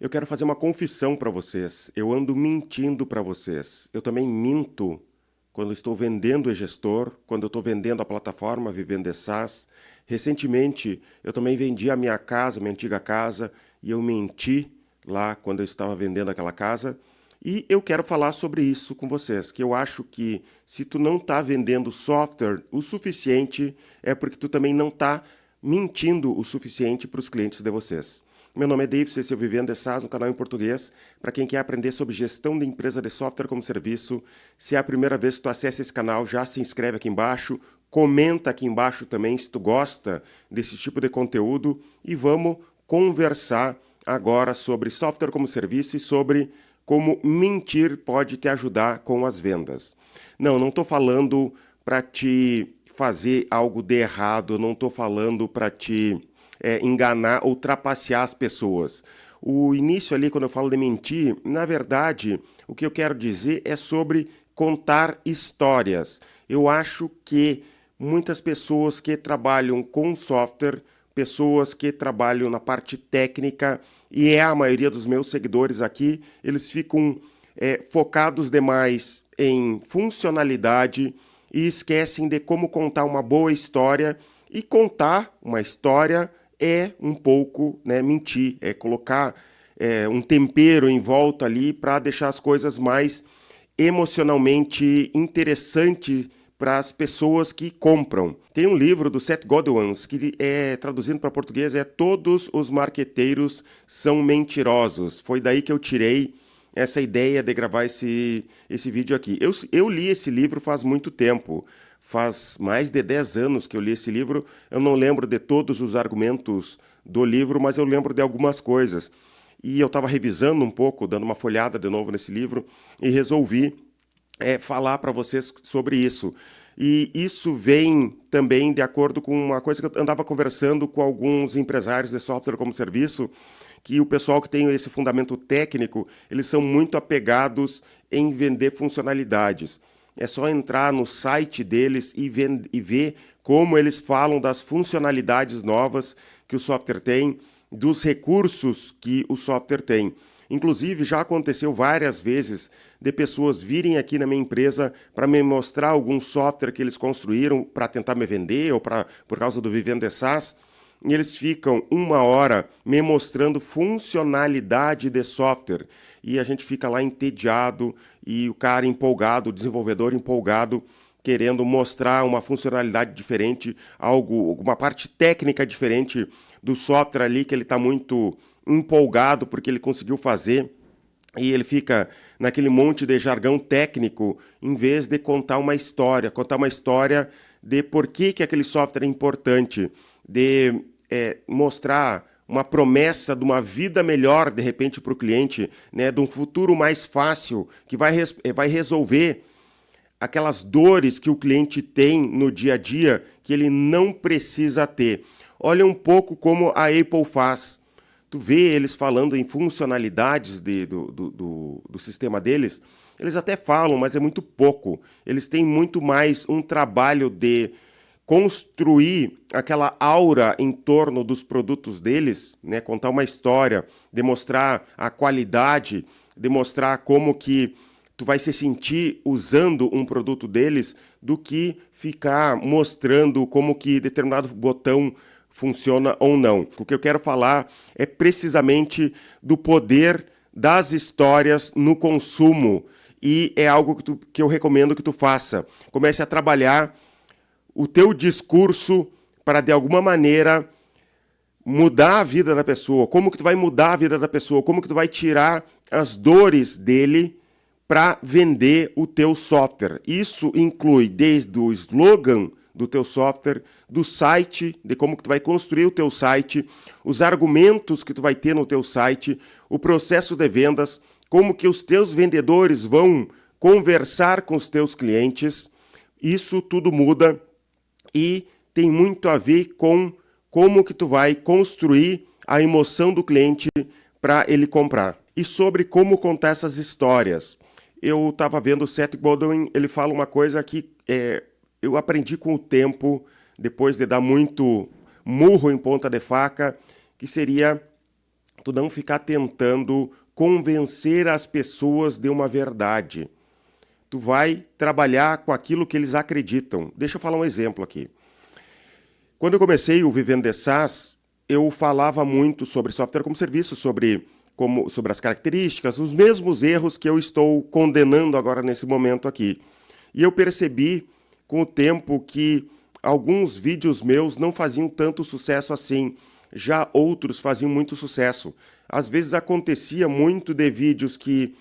Eu quero fazer uma confissão para vocês. Eu ando mentindo para vocês. Eu também minto quando estou vendendo o e-gestor, quando eu estou vendendo a plataforma Vivendo SaaS. Recentemente, eu também vendi a minha casa, minha antiga casa, e eu menti lá quando eu estava vendendo aquela casa. E eu quero falar sobre isso com vocês, que eu acho que se tu não está vendendo software o suficiente, é porque tu também não está mentindo o suficiente para os clientes de vocês. Meu nome é David, esse é o Vivendo SaaS, um canal em português, para quem quer aprender sobre gestão de empresa de software como serviço. Se é a primeira vez que tu acessa esse canal, já se inscreve aqui embaixo, comenta aqui embaixo também se tu gosta desse tipo de conteúdo e vamos conversar agora sobre software como serviço e sobre como mentir pode te ajudar com as vendas. Não estou falando para te fazer algo de errado, não estou falando para te enganar ou trapacear as pessoas. O início ali, quando eu falo de mentir, na verdade, o que eu quero dizer é sobre contar histórias. Eu acho que muitas pessoas que trabalham com software, pessoas que trabalham na parte técnica, e é a maioria dos meus seguidores aqui, eles ficam focados demais em funcionalidade e esquecem de como contar uma boa história. E contar uma história é um pouco mentir, é colocar um tempero em volta ali para deixar as coisas mais emocionalmente interessantes para as pessoas que compram. Tem um livro do Seth Godin que traduzindo para português Todos os Marqueteiros São Mentirosos. Foi daí que eu tirei essa ideia de gravar esse vídeo aqui. Eu li esse livro faz muito tempo. Faz mais de 10 anos que eu li esse livro. Eu não lembro de todos os argumentos do livro, mas eu lembro de algumas coisas. E eu estava revisando um pouco, dando uma folhada de novo nesse livro, e resolvi falar para vocês sobre isso. E isso vem também de acordo com uma coisa que eu andava conversando com alguns empresários de software como serviço, que o pessoal que tem esse fundamento técnico, eles são muito apegados em vender funcionalidades. É só entrar no site deles e ver como eles falam das funcionalidades novas que o software tem, dos recursos que o software tem. Inclusive, já aconteceu várias vezes de pessoas virem aqui na minha empresa para me mostrar algum software que eles construíram para tentar me vender ou por causa do Vivendo SaaS. E eles ficam 1 hora me mostrando funcionalidade de software. E a gente fica lá entediado e o cara empolgado, o desenvolvedor empolgado, querendo mostrar uma funcionalidade diferente, alguma parte técnica diferente do software ali que ele está muito empolgado porque ele conseguiu fazer. E ele fica naquele monte de jargão técnico, em vez de contar uma história de por que aquele software é importante, de mostrar uma promessa de uma vida melhor, de repente, para o cliente, de um futuro mais fácil, que vai resolver aquelas dores que o cliente tem no dia a dia, que ele não precisa ter. Olha um pouco como a Apple faz. Tu vê eles falando em funcionalidades do sistema deles, eles até falam, mas é muito pouco. Eles têm muito mais um trabalho de construir aquela aura em torno dos produtos deles, contar uma história, demonstrar a qualidade, demonstrar como que tu vai se sentir usando um produto deles, do que ficar mostrando como que determinado botão funciona ou não. O que eu quero falar é precisamente do poder das histórias no consumo, e é algo que eu recomendo que tu faça. Comece a trabalhar o teu discurso para, de alguma maneira, mudar a vida da pessoa. Como que tu vai mudar a vida da pessoa? Como que tu vai tirar as dores dele para vender o teu software? Isso inclui desde o slogan do teu software, do site, de como que tu vai construir o teu site, os argumentos que tu vai ter no teu site, o processo de vendas, como que os teus vendedores vão conversar com os teus clientes. Isso tudo muda e tem muito a ver com como que tu vai construir a emoção do cliente para ele comprar. E sobre como contar essas histórias. Eu estava vendo o Seth Godin, ele fala uma coisa que eu aprendi com o tempo, depois de dar muito murro em ponta de faca, que seria Tu não ficar tentando convencer as pessoas de uma verdade. Tu vai trabalhar com aquilo que eles acreditam. Deixa eu falar um exemplo aqui. Quando eu comecei o Vivendo de SaaS, eu falava muito sobre software como serviço, sobre as características, os mesmos erros que eu estou condenando agora nesse momento aqui. E eu percebi com o tempo que alguns vídeos meus não faziam tanto sucesso assim, já outros faziam muito sucesso. Às vezes acontecia muito de vídeos que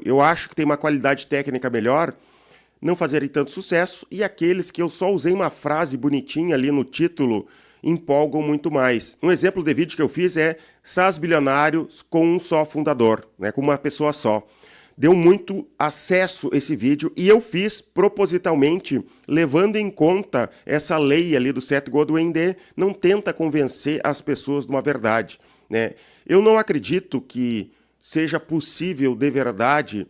eu acho que tem uma qualidade técnica melhor, não fazerem tanto sucesso, e aqueles que eu só usei uma frase bonitinha ali no título empolgam muito mais. Um exemplo de vídeo que eu fiz é SaaS bilionários com um só fundador, né, com uma pessoa só. Deu muito acesso esse vídeo e eu fiz propositalmente, levando em conta essa lei ali do Seth Godin de não tenta convencer as pessoas de uma verdade, né? Eu não acredito que seja possível de verdade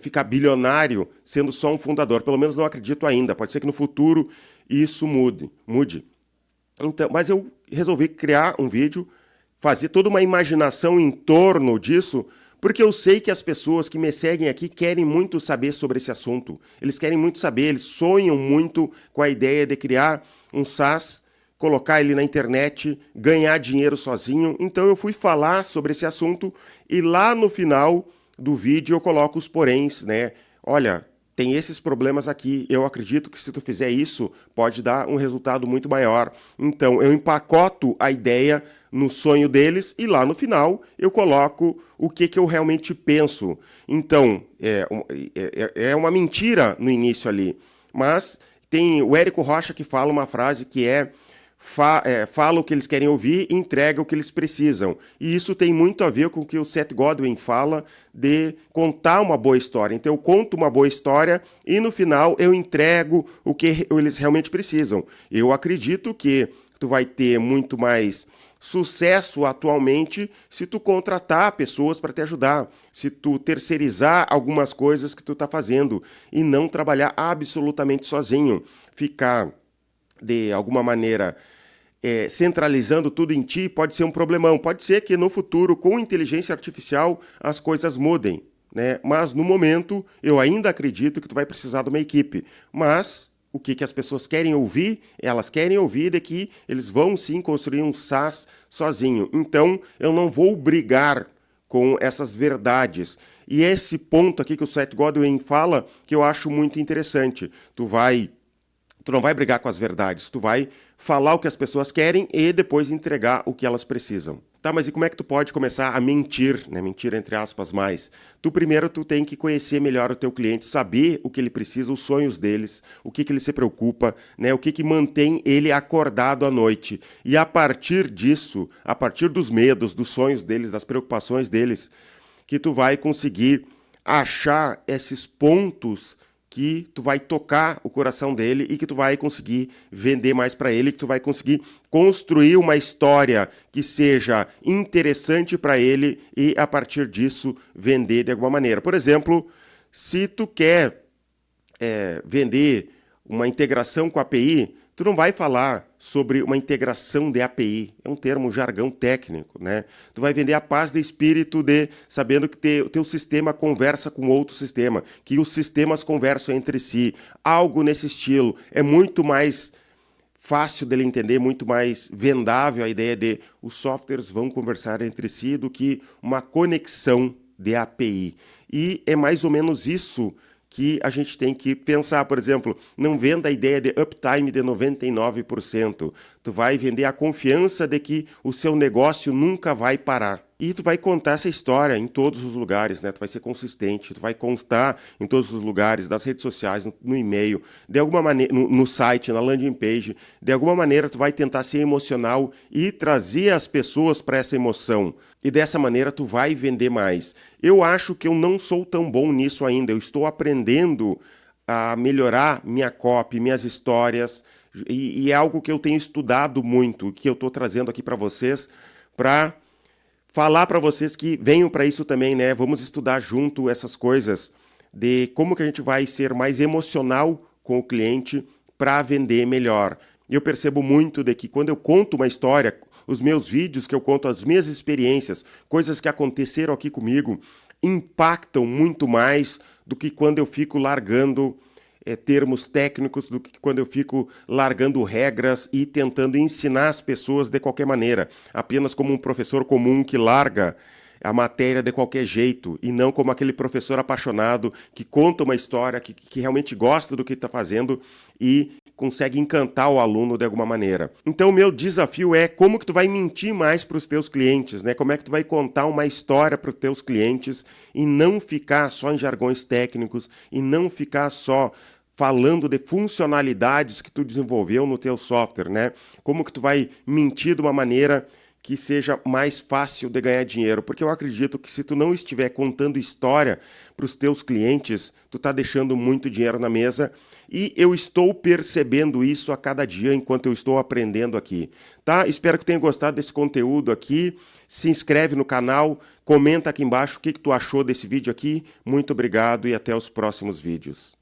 ficar bilionário sendo só um fundador. Pelo menos não acredito ainda. Pode ser que no futuro isso mude. Então, mas eu resolvi criar um vídeo, fazer toda uma imaginação em torno disso, porque eu sei que as pessoas que me seguem aqui querem muito saber sobre esse assunto. Eles querem muito saber, eles sonham muito com a ideia de criar um SaaS, colocar ele na internet, ganhar dinheiro sozinho. Então eu fui falar sobre esse assunto e lá no final do vídeo eu coloco os poréns, né? Olha, tem esses problemas aqui, eu acredito que se tu fizer isso, pode dar um resultado muito maior. Então, eu empacoto a ideia no sonho deles e lá no final eu coloco o que eu realmente penso. Então, é uma mentira no início ali, mas tem o Érico Rocha que fala uma frase que fala o que eles querem ouvir e entrega o que eles precisam. E isso tem muito a ver com o que o Seth Godin fala de contar uma boa história. Então eu conto uma boa história e no final eu entrego o que eles realmente precisam. Eu acredito que tu vai ter muito mais sucesso atualmente se tu contratar pessoas para te ajudar, se tu terceirizar algumas coisas que tu está fazendo e não trabalhar absolutamente sozinho, ficar de alguma maneira centralizando tudo em ti pode ser um problemão. Pode ser que no futuro, com inteligência artificial, as coisas mudem, né? Mas no momento, eu ainda acredito que tu vai precisar de uma equipe. Mas o que as pessoas querem ouvir? Elas querem ouvir de que eles vão sim construir um SaaS sozinho. Então, eu não vou brigar com essas verdades. E esse ponto aqui que o Seth Godin fala, que eu acho muito interessante. Tu não vai brigar com as verdades, tu vai falar o que as pessoas querem e depois entregar o que elas precisam. Tá, mas e como é que tu pode começar a mentir, né? Mentir entre aspas mais. Primeiro tu tem que conhecer melhor o teu cliente, saber o que ele precisa, os sonhos deles, o que ele se preocupa, né? O que mantém ele acordado à noite. E a partir disso, a partir dos medos, dos sonhos deles, das preocupações deles, que tu vai conseguir achar esses pontos que tu vai tocar o coração dele e que tu vai conseguir vender mais para ele, que tu vai conseguir construir uma história que seja interessante para ele e a partir disso vender de alguma maneira. Por exemplo, se tu quer vender uma integração com a API, tu não vai falar sobre uma integração de API, é um termo, um jargão técnico, né? Tu vai vender a paz de espírito de sabendo que o teu sistema conversa com outro sistema, que os sistemas conversam entre si, algo nesse estilo. É muito mais fácil dele entender, muito mais vendável a ideia de os softwares vão conversar entre si do que uma conexão de API. E é mais ou menos isso que a gente tem que pensar. Por exemplo, não venda a ideia de uptime de 99%. Tu vai vender a confiança de que o seu negócio nunca vai parar. E tu vai contar essa história em todos os lugares, né? Tu vai ser consistente, tu vai contar em todos os lugares, nas redes sociais, no e-mail, de alguma maneira, no site, na landing page. De alguma maneira tu vai tentar ser emocional e trazer as pessoas para essa emoção. E dessa maneira tu vai vender mais. Eu acho que eu não sou tão bom nisso ainda. Eu estou aprendendo a melhorar minha copy, minhas histórias. E é algo que eu tenho estudado muito, que eu estou trazendo aqui para vocês, para falar para vocês que venham para isso também, né? Vamos estudar junto essas coisas de como que a gente vai ser mais emocional com o cliente para vender melhor. E eu percebo muito de que quando eu conto uma história, os meus vídeos que eu conto as minhas experiências, coisas que aconteceram aqui comigo, impactam muito mais do que quando eu fico largando termos técnicos, do que quando eu fico largando regras e tentando ensinar as pessoas de qualquer maneira, apenas como um professor comum que larga a matéria de qualquer jeito, e não como aquele professor apaixonado que conta uma história, que realmente gosta do que está fazendo e consegue encantar o aluno de alguma maneira. Então o meu desafio é como que tu vai mentir mais para os teus clientes, né? Como é que tu vai contar uma história para os teus clientes e não ficar só em jargões técnicos e não ficar só falando de funcionalidades que tu desenvolveu no teu software, né? Como que tu vai mentir de uma maneira que seja mais fácil de ganhar dinheiro, porque eu acredito que se tu não estiver contando história para os teus clientes, tu tá deixando muito dinheiro na mesa, e eu estou percebendo isso a cada dia enquanto eu estou aprendendo aqui, tá? Espero que tenha gostado desse conteúdo aqui, se inscreve no canal, comenta aqui embaixo o que tu achou desse vídeo aqui, muito obrigado e até os próximos vídeos.